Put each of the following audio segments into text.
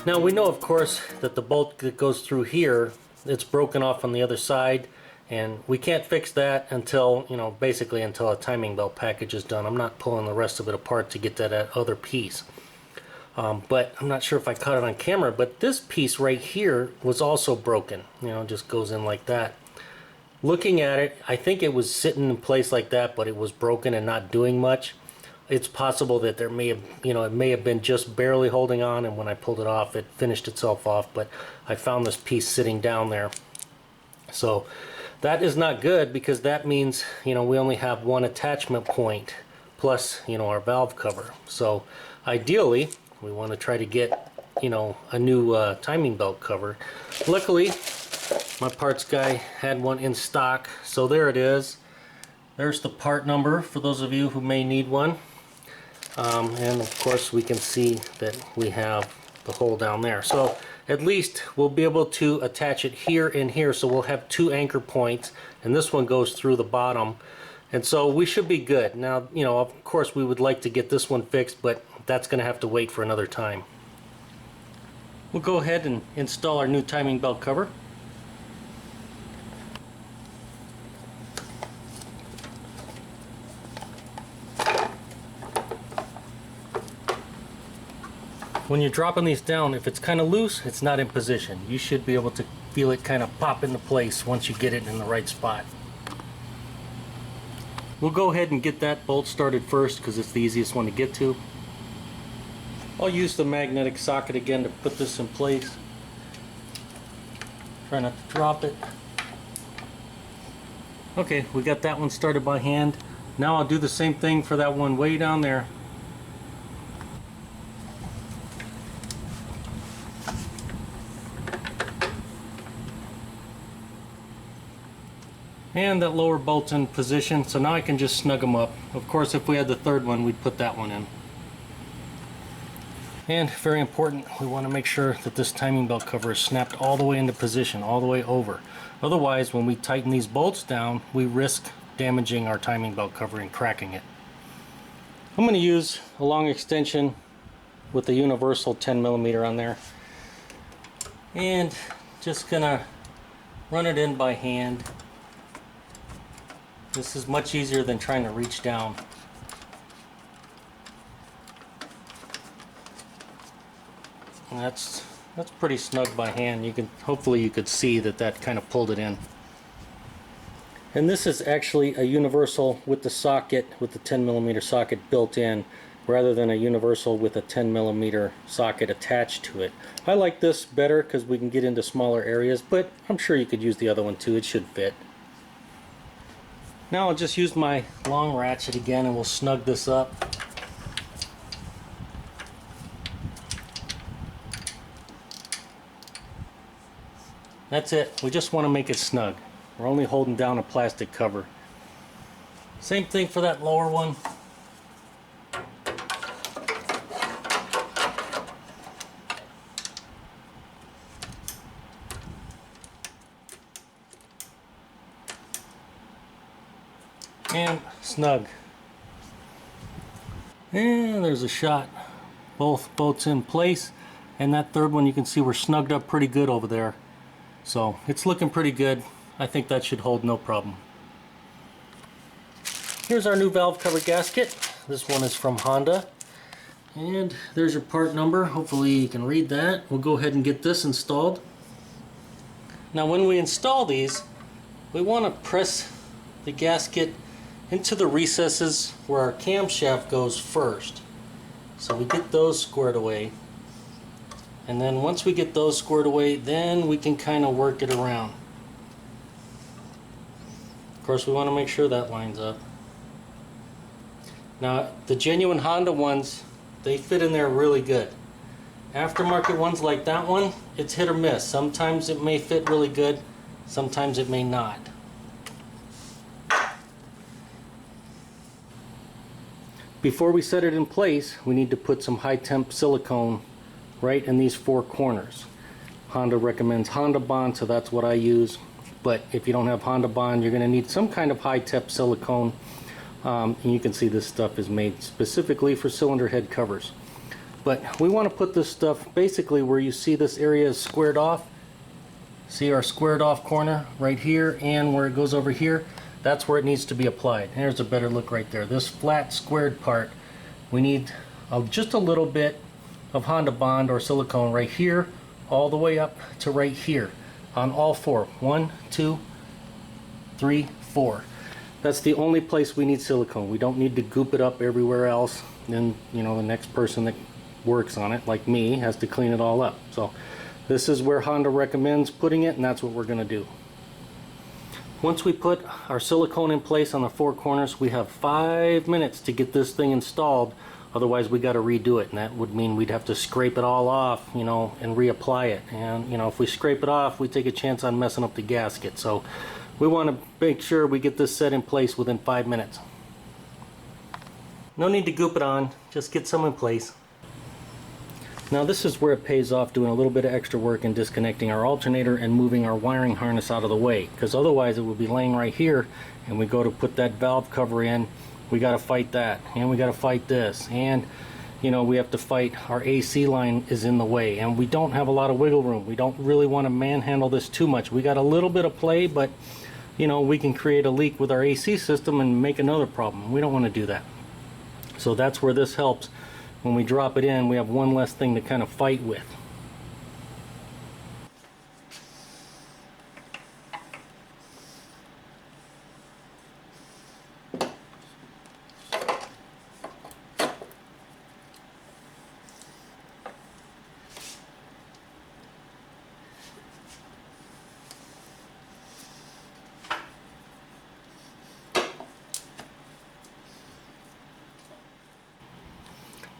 Now we know, of course, that the bolt that goes through here, it's broken off on the other side, and we can't fix that until, you know, basically until a timing belt package is done. I'm not pulling the rest of it apart to get that other piece. But I'm not sure if I caught it on camera, but this piece right here was also broken. You know, it just goes in like that. Looking at it, I think it was sitting in place like that, but it was broken and not doing much. It's possible that there may have, you know, it may have been just barely holding on, and when I pulled it off, it finished itself off, but I found this piece sitting down there. So that is not good, because that means, you know, we only have one attachment point plus, you know, our valve cover. So ideally, we want to try to get, you know, a new timing belt cover. Luckily, my parts guy had one in stock, so there it is. There's the part number for those of you who may need one. And of course we can see that we have the hole down there. So at least we'll be able to attach it here and here, so we'll have two anchor points, and this one goes through the bottom. And so we should be good. Now, you know, of course we would like to get this one fixed, but that's going to have to wait for another time. We'll go ahead and install our new timing belt cover. When you're dropping these down, if it's kind of loose, it's not in position. You should be able to feel it kind of pop into place once you get it in the right spot. We'll go ahead and get that bolt started first, because it's the easiest one to get to. I'll use the magnetic socket again to put this in place. Try not to drop it. Okay, we got that one started by hand. Now I'll do the same thing for that one way down there. And that lower bolt's in position, so now I can just snug them up. Of course, if we had the third one, we'd put that one in. And very important, we want to make sure that this timing belt cover is snapped all the way into position, all the way over. Otherwise, when we tighten these bolts down, we risk damaging our timing belt cover and cracking it. I'm going to use a long extension with a universal 10mm on there. And just going to run it in by hand. This is much easier than trying to reach down. And that's pretty snug by hand. You can, hopefully you could see that that kind of pulled it in. And this is actually a universal with the socket, with the 10mm socket built in, rather than a universal with a 10mm socket attached to it. I like this better because we can get into smaller areas, but I'm sure you could use the other one too. It should fit. Now I'll just use my long ratchet again, and we'll snug this up. That's it. We just want to make it snug. We're only holding down a plastic cover. Same thing for that lower one. And snug. And there's a shot. Both bolts in place, and that third one, you can see we're snugged up pretty good over there. So it's looking pretty good. I think that should hold no problem. Here's our new valve cover gasket. This one is from Honda. And there's your part number. Hopefully you can read that. We'll go ahead and get this installed. Now when we install these, we want to press the gasket into the recesses where our camshaft goes first. So we get those squared away. And then once we get those squared away, then we can kind of work it around. Of course, we want to make sure that lines up. Now, the genuine Honda ones, they fit in there really good. Aftermarket ones like that one, it's hit or miss. Sometimes it may fit really good, sometimes it may not. Before we set it in place, we need to put some high temp silicone right in these four corners. Honda recommends Hondabond, so that's what I use. But if you don't have Hondabond, you're going to need some kind of high temp silicone. And you can see this stuff is made specifically for cylinder head covers. But we want to put this stuff basically where you see this area is squared off. See our squared off corner right here, and where it goes over here, that's where it needs to be applied. There's a better look right there. This flat squared part, we need just a little bit of Hondabond or silicone right here, all the way up to right here on all four. 1, 2, 3, 4. That's the only place we need silicone. We don't need to goop it up everywhere else. Then, you know, the next person that works on it, like me, has to clean it all up. So this is where Honda recommends putting it, and that's what we're going to do. Once we put our silicone in place on the four corners, we have 5 minutes to get this thing installed. Otherwise, we got to redo it, and that would mean we'd have to scrape it all off, you know, and reapply it. And, you know, if we scrape it off, we take a chance on messing up the gasket. So we want to make sure we get this set in place within 5 minutes. No need to goop it on, just get some in place. Now this is where it pays off doing a little bit of extra work and disconnecting our alternator and moving our wiring harness out of the way, because otherwise it will be laying right here and we go to put that valve cover in, we got to fight that, and we got to fight this, and you know, we have to fight our AC line is in the way, and we don't have a lot of wiggle room. We don't really want to manhandle this too much. We got a little bit of play, but you know, we can create a leak with our AC system and make another problem. We don't want to do that. So that's where this helps. When we drop it in, we have one less thing to kind of fight with.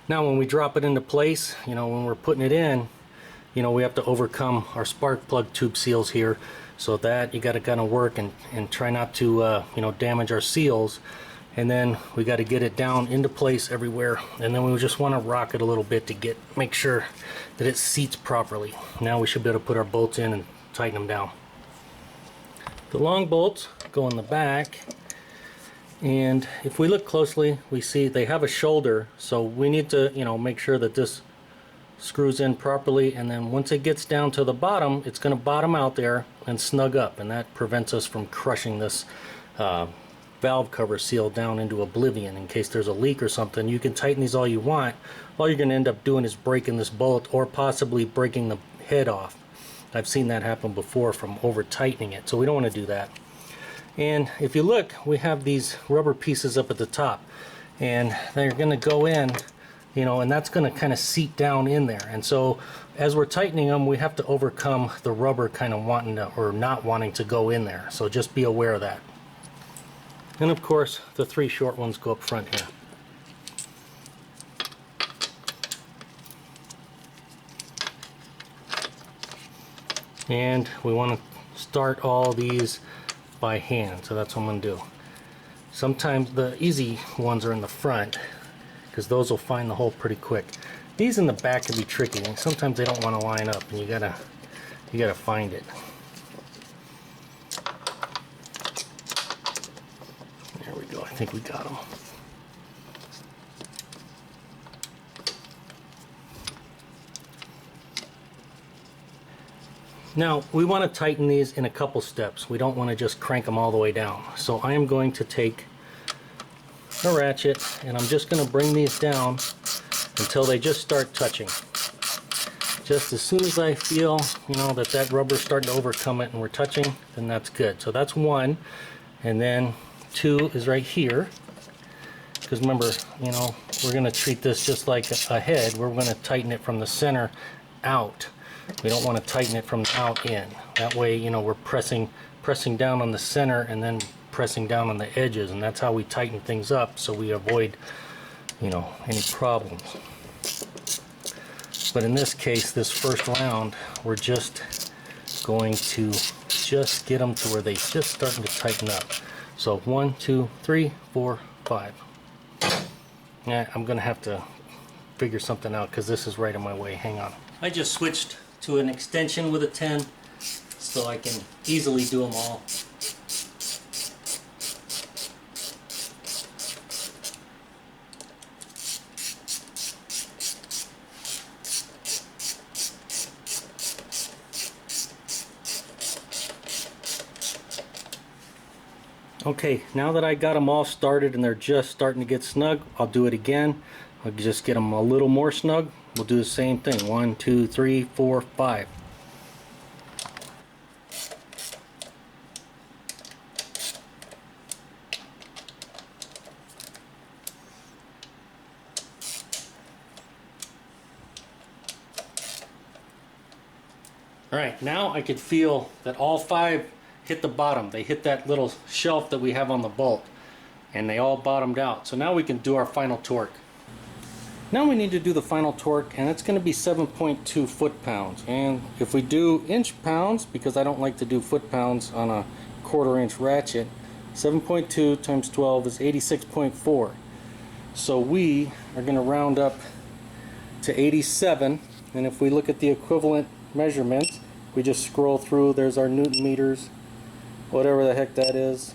Now when we drop it into place, you know, when we're putting it in, you know, we have to overcome our spark plug tube seals here. So that you got to kind of work and try not to, you know, damage our seals. And then we got to get it down into place everywhere. And then we just want to rock it a little bit to make sure that it seats properly. Now we should be able to put our bolts in and tighten them down. The long bolts go in the back. And if we look closely, we see they have a shoulder, so we need to, you know, make sure that this screws in properly, and then once it gets down to the bottom, it's going to bottom out there and snug up, and that prevents us from crushing this valve cover seal down into oblivion in case there's a leak or something. You can tighten these all you want. All you're going to end up doing is breaking this bolt or possibly breaking the head off. I've seen that happen before from over tightening it, so we don't want to do that. And if you look, we have these rubber pieces up at the top, and they're going to go in, you know, and that's going to kind of seat down in there. And so as we're tightening them, we have to overcome the rubber kind of wanting to, or not wanting to go in there. So just be aware of that. And of course, the 3 short ones go up front here. And we want to start all these by hand, so that's what I'm going to do. Sometimes the easy ones are in the front because those will find the hole pretty quick. These in the back can be tricky, and sometimes they don't want to line up, and you gotta find it. There we go. I think we got them. Now, we want to tighten these in a couple steps. We don't want to just crank them all the way down. So I am going to take a ratchet, and I'm just going to bring these down until they just start touching. Just as soon as I feel, you know, that rubber's starting to overcome it and we're touching, then that's good. So that's 1. And then 2 is right here. Because remember, you know, we're going to treat this just like a head. We're going to tighten it from the center out. We don't want to tighten it from the out in. That way, you know, we're pressing down on the center and then pressing down on the edges, and that's how we tighten things up, so we avoid, you know, any problems. But in this case, this first round, we're just going to just get them to where they just starting to tighten up. So 1, 2, 3, 4, 5. Yeah, I'm gonna have to figure something out because this is right in my way. Hang on. I just switched to an extension with a 10 so I can easily do them all. Okay, now that I got them all started and they're just starting to get snug, I'll do it again. I'll just get them a little more snug. We'll do the same thing. 1, 2, 3, 4, 5. Alright, now I could feel that all 5 hit the bottom. They hit that little shelf that we have on the bolt, and they all bottomed out. So now we can do our final torque. Now we need to do the final torque, and it's going to be 7.2 foot-pounds. And if we do inch-pounds, because I don't like to do foot-pounds on a 1/4 inch ratchet, 7.2 times 12 is 86.4. So we are going to round up to 87, and if we look at the equivalent measurements, we just scroll through, there's our Newton meters, whatever the heck that is,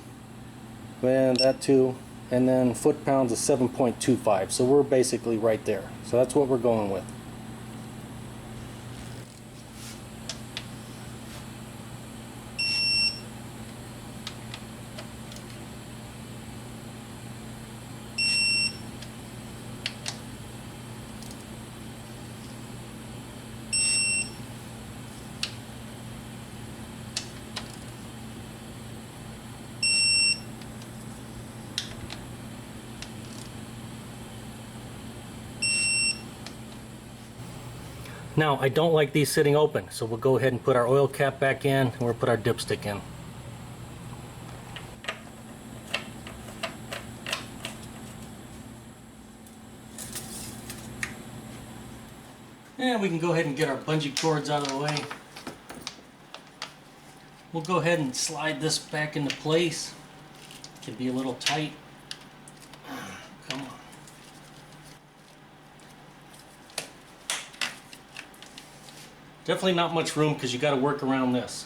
and that too, and then foot-pounds is 7.25, so we're basically right there. So that's what we're going with. Now, I don't like these sitting open, so we'll go ahead and put our oil cap back in, and we'll put our dipstick in. And we can go ahead and get our bungee cords out of the way. We'll go ahead and slide this back into place. It can be a little tight. Come on. Definitely not much room because you got to work around this.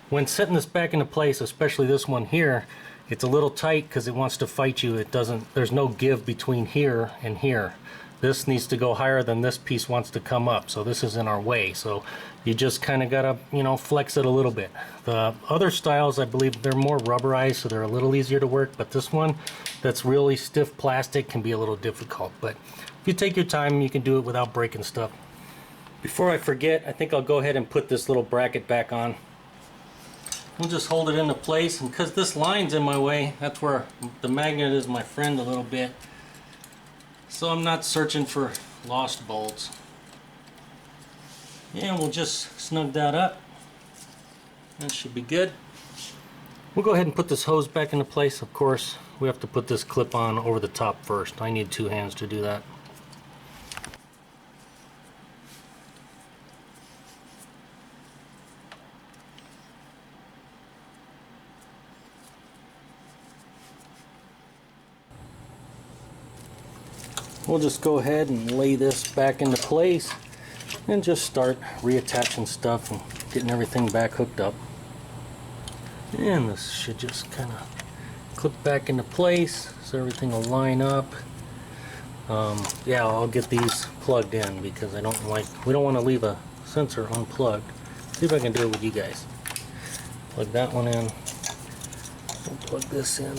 When setting this back into place, especially this one here, it's a little tight because it wants to fight you. It doesn't, there's no give between here and here. This needs to go higher than this piece wants to come up, so this is in our way. So you just kind of gotta, you know, flex it a little bit. The other styles, I believe, they're more rubberized, so they're a little easier to work, but this one that's really stiff plastic can be a little difficult. But if you take your time, you can do it without breaking stuff. Before I forget, I think I'll go ahead and put this little bracket back on. We'll just hold it into place, and because this line's in my way, that's where the magnet is my friend a little bit. So I'm not searching for lost bolts. And we'll just snug that up. That should be good. We'll go ahead and put this hose back into place. Of course, we have to put this clip on over the top first. I need 2 hands to do that. We'll just go ahead and lay this back into place and just start reattaching stuff and getting everything back hooked up. And this should just kind of clip back into place so everything will line up. Yeah, I'll get these plugged in because I don't like, we don't want to leave a sensor unplugged. See if I can do it with you guys. Plug that one in. We'll plug this in.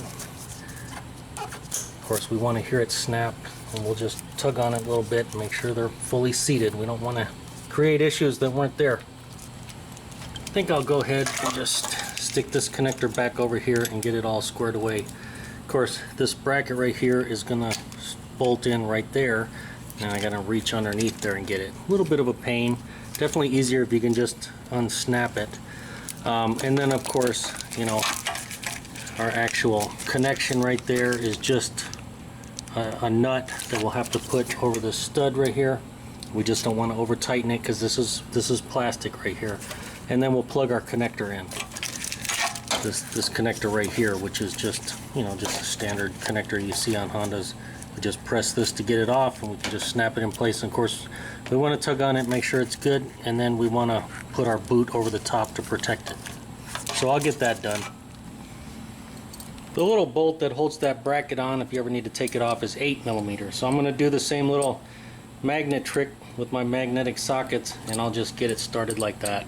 Of course, we want to hear it snap. And we'll just tug on it a little bit and make sure they're fully seated. We don't want to create issues that weren't there. I think I'll go ahead and just stick this connector back over here and get it all squared away. Of course, this bracket right here is going to bolt in right there, and I got to reach underneath there and get it. A little bit of a pain. Definitely easier if you can just unsnap it. And then, of course, you know, our actual connection right there is just a nut that we'll have to put over the stud right here. We just don't want to over tighten it because this is plastic right here. And then we'll plug our connector in. This connector right here, which is just, you know, just a standard connector you see on Hondas. We just press this to get it off, and we can just snap it in place. And of course, we want to tug on it, make sure it's good, and then we want to put our boot over the top to protect it. So I'll get that done. The little bolt that holds that bracket on, if you ever need to take it off, is 8mm. So I'm going to do the same little magnet trick with my magnetic sockets, and I'll just get it started like that.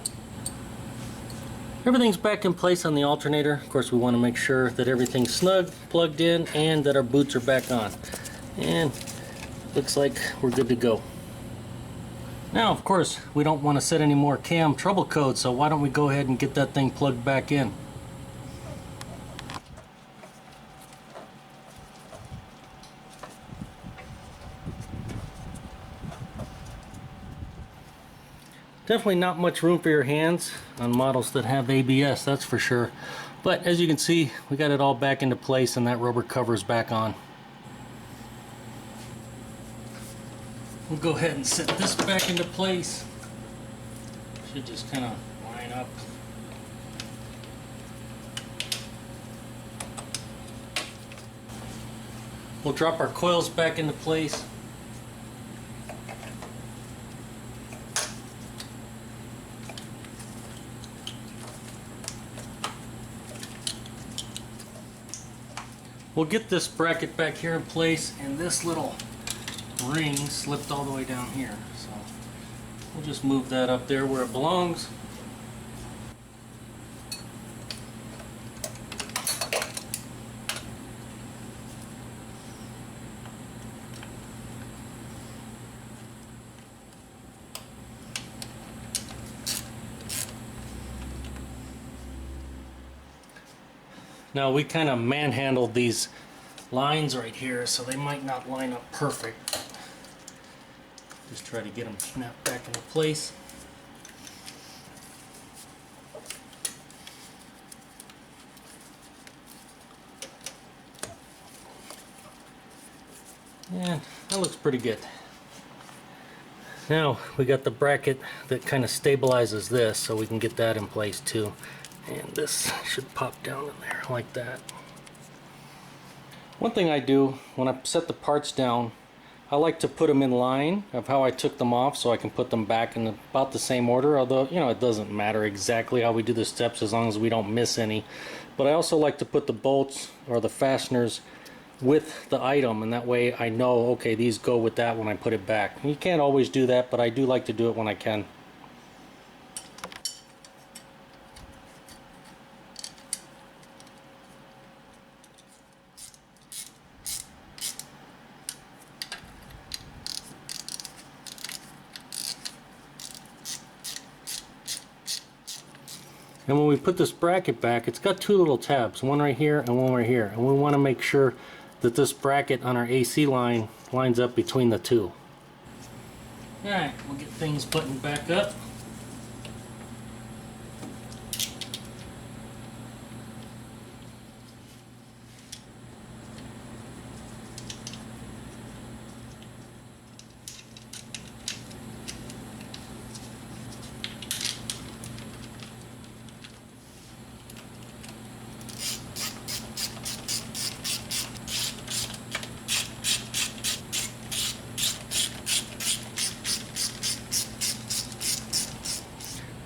Everything's back in place on the alternator. Of course, we want to make sure that everything's snug, plugged in, and that our boots are back on. And looks like we're good to go. Now, of course, we don't want to set any more cam trouble codes, so why don't we go ahead and get that thing plugged back in. Definitely not much room for your hands on models that have ABS, that's for sure. But as you can see, we got it all back into place and that rubber cover is back on. We'll go ahead and set this back into place. Should just kind of line up. We'll drop our coils back into place. We'll get this bracket back here in place, and this little ring slipped all the way down here. So we'll just move that up there where it belongs. Now we kind of manhandled these lines right here, so they might not line up perfect. Just try to get them snapped back into place. Yeah, that looks pretty good. Now we got the bracket that kind of stabilizes this, so we can get that in place too. And this should pop down in there like that. One thing I do when I set the parts down, I like to put them in line of how I took them off so I can put them back in about the same order, although, you know, it doesn't matter exactly how we do the steps as long as we don't miss any. But I also like to put the bolts or the fasteners with the item, and that way I know, okay, these go with that when I put it back. You can't always do that, but I do like to do it when I can. And when we put this bracket back, it's got two little tabs, one right here and one right here. And we want to make sure that this bracket on our AC line lines up between the two. Alright, we'll get things buttoned back up.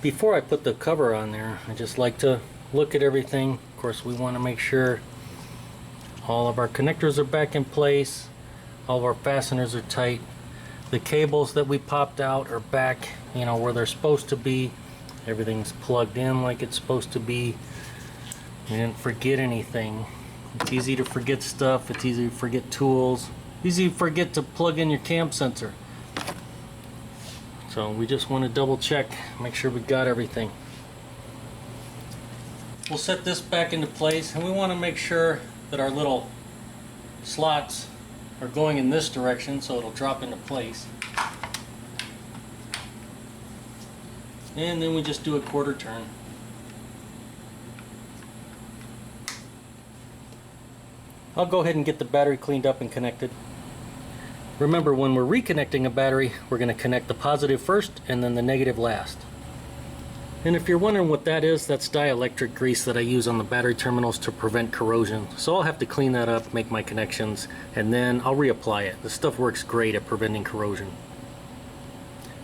Before I put the cover on there, I just like to look at everything. Of course, we want to make sure all of our connectors are back in place, all of our fasteners are tight, the cables that we popped out are back, you know, where they're supposed to be. Everything's plugged in like it's supposed to be. We didn't forget anything. It's easy to forget stuff, it's easy to forget tools, easy to forget to plug in your cam sensor. So we just want to double check, make sure we got everything. We'll set this back into place, and we want to make sure that our little slots are going in this direction so it'll drop into place. And then we just do a quarter turn. I'll go ahead and get the battery cleaned up and connected. Remember, when we're reconnecting a battery, we're going to connect the positive first and then the negative last. And if you're wondering what that is, that's dielectric grease that I use on the battery terminals to prevent corrosion. So I'll have to clean that up, make my connections, and then I'll reapply it. This stuff works great at preventing corrosion.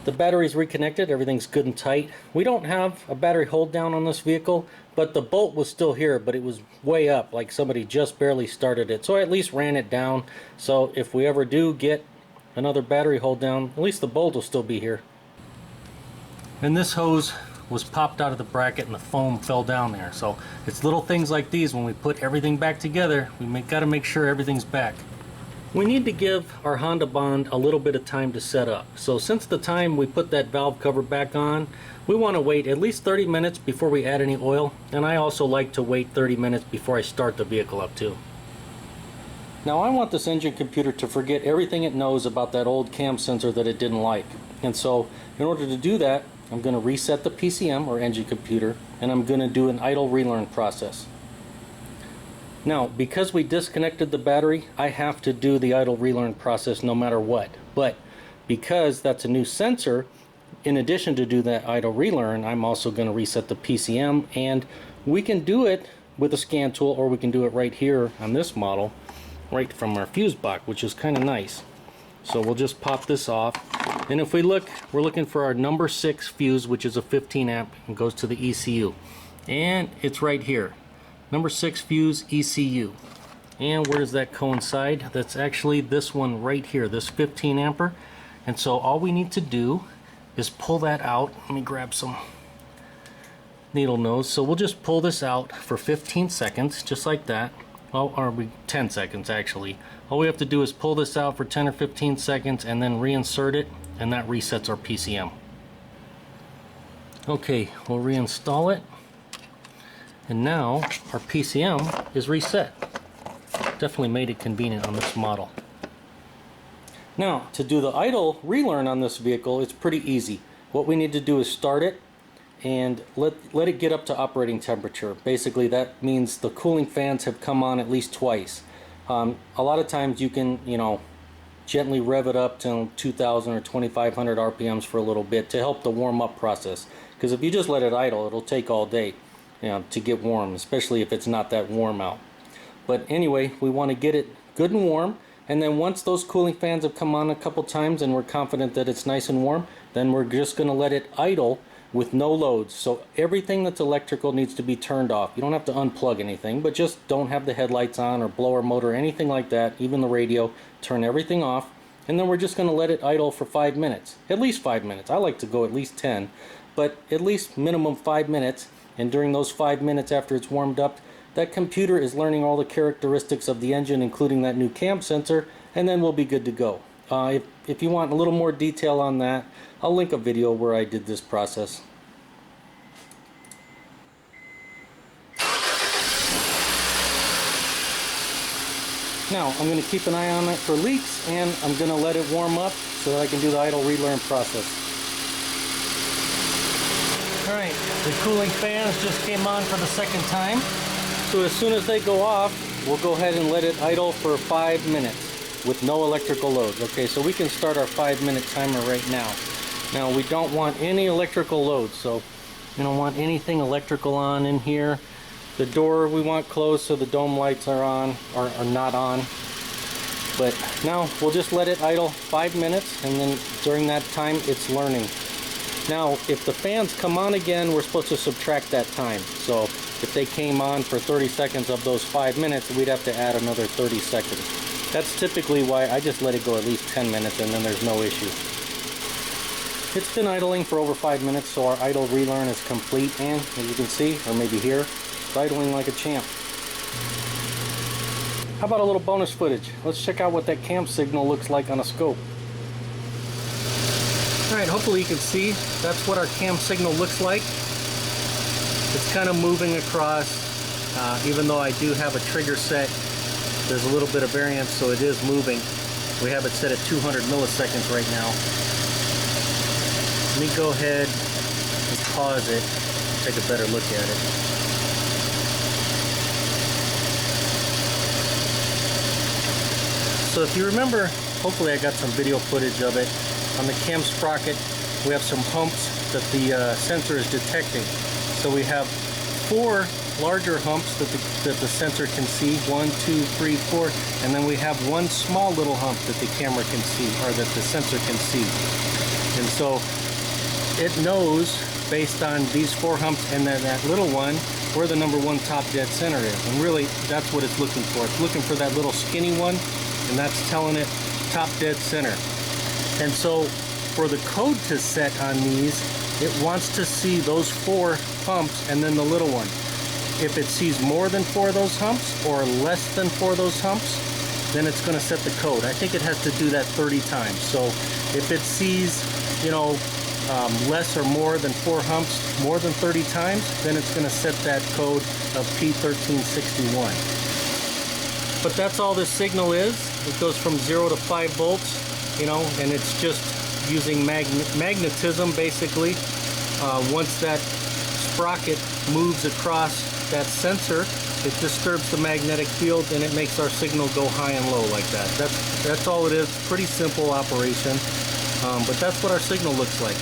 The battery's reconnected, everything's good and tight. We don't have a battery hold down on this vehicle, but the bolt was still here, but it was way up, like somebody just barely started it. So I at least ran it down, so if we ever do get another battery hold down, at least the bolt will still be here. And this hose was popped out of the bracket and the foam fell down there. So it's little things like these, when we put everything back together, we got to make sure everything's back. We need to give our Hondabond a little bit of time to set up. So since the time we put that valve cover back on, we want to wait at least 30 minutes before we add any oil, and I also like to wait 30 minutes before I start the vehicle up too. Now I want this engine computer to forget everything it knows about that old cam sensor that it didn't like. And so in order to do that, I'm going to reset the PCM or engine computer, and I'm going to do an idle relearn process. Now, because we disconnected the battery, I have to do the idle relearn process no matter what. But because that's a new sensor, in addition to do that idle relearn, I'm also going to reset the PCM, and we can do it with a scan tool, or we can do it right here on this model, right from our fuse box, which is kind of nice. So we'll just pop this off, and if we look, we're looking for our number 6 fuse, which is a 15 amp and goes to the ECU, and it's right here. Number 6 fuse ECU. And where does that coincide? That's actually this one right here, this 15 ampere. And so all we need to do is pull that out. Let me grab some needle nose. So we'll just pull this out for 15 seconds, just like that. Oh, or 10 seconds actually. All we have to do is pull this out for 10 or 15 seconds and then reinsert it, and that resets our PCM. Okay, we'll reinstall it. And now our PCM is reset. Definitely made it convenient on this model. Now, to do the idle relearn on this vehicle, it's pretty easy. What we need to do is start it and let it get up to operating temperature. Basically, that means the cooling fans have come on at least twice. A lot of times you can, gently rev it up to 2,000 or 2,500 RPMs for a little bit to help the warm up process. Because if you just let it idle, it'll take all day to get warm, especially if it's not that warm out. But anyway, we want to get it good and warm, and then once those cooling fans have come on a couple times and we're confident that it's nice and warm, then we're just going to let it idle with no loads. So everything that's electrical needs to be turned off. You don't have to unplug anything, but just don't have the headlights on or blower motor or anything like that, even the radio. Turn everything off, and then we're just going to let it idle for 5 minutes. At least 5 minutes. I like to go at least 10, but at least minimum 5 minutes. And during those 5 minutes after it's warmed up, that computer is learning all the characteristics of the engine, including that new cam sensor, and then we'll be good to go. If you want a little more detail on that, I'll link a video where I did this process. Now, I'm going to keep an eye on it for leaks, and I'm going to let it warm up so that I can do the idle relearn process. Alright, the cooling fans just came on for the second time. So as soon as they go off, we'll go ahead and let it idle for 5 minutes with no electrical loads. Okay, so we can start our 5-minute timer right now. Now, we don't want any electrical loads, so we don't want anything electrical on in here. The door we want closed so the dome lights are on, or are not on. But now we'll just let it idle 5 minutes, and then during that time it's learning. Now, if the fans come on again, we're supposed to subtract that time. So if they came on for 30 seconds of those 5 minutes, we'd have to add another 30 seconds. That's typically why I just let it go at least 10 minutes and then there's no issue. It's been idling for over 5 minutes, so our idle relearn is complete, and as you can see, or maybe hear, it's idling like a champ. How about a little bonus footage? Let's check out what that cam signal looks like on a scope. Alright, hopefully you can see that's what our cam signal looks like. It's kind of moving across, even though I do have a trigger set, there's a little bit of variance, so it is moving. We have it set at 200 milliseconds right now. Let me go ahead and pause it, take a better look at it. So if you remember, hopefully I got some video footage of it. On the cam sprocket, we have some humps that the sensor is detecting. So we have 4 larger humps that the sensor can see, 1, 2, 3, 4, and then we have 1 small little hump that the camera can see, or that the sensor can see. And so it knows, based on these 4 humps and then that little one, where the number 1 top dead center is. And really, that's what it's looking for. It's looking for that little skinny one, and that's telling it top dead center. And so for the code to set on these, it wants to see those 4 humps and then the little one. If it sees more than 4 of those humps or less than 4 of those humps, then it's going to set the code. I think it has to do that 30 times. So if it sees, you know, less or more than 4 humps more than 30 times, then it's going to set that code of P1361. But that's all this signal is. It goes from 0 to 5 volts, you know, and it's just using magnetism basically. Once that sprocket moves across that sensor, it disturbs the magnetic field and it makes our signal go high and low like that. That's all it is. Pretty simple operation, but that's what our signal looks like.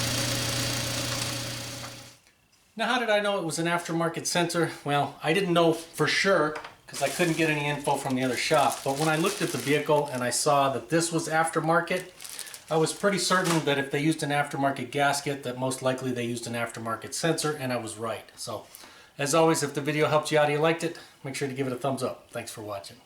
Now, how did I know it was an aftermarket sensor? Well, I didn't know for sure because I couldn't get any info from the other shop. But when I looked at the vehicle and I saw that this was aftermarket, I was pretty certain that if they used an aftermarket gasket, that most likely they used an aftermarket sensor, and I was right. So, as always, if the video helped you out and you liked it, make sure to give it a thumbs up. Thanks for watching.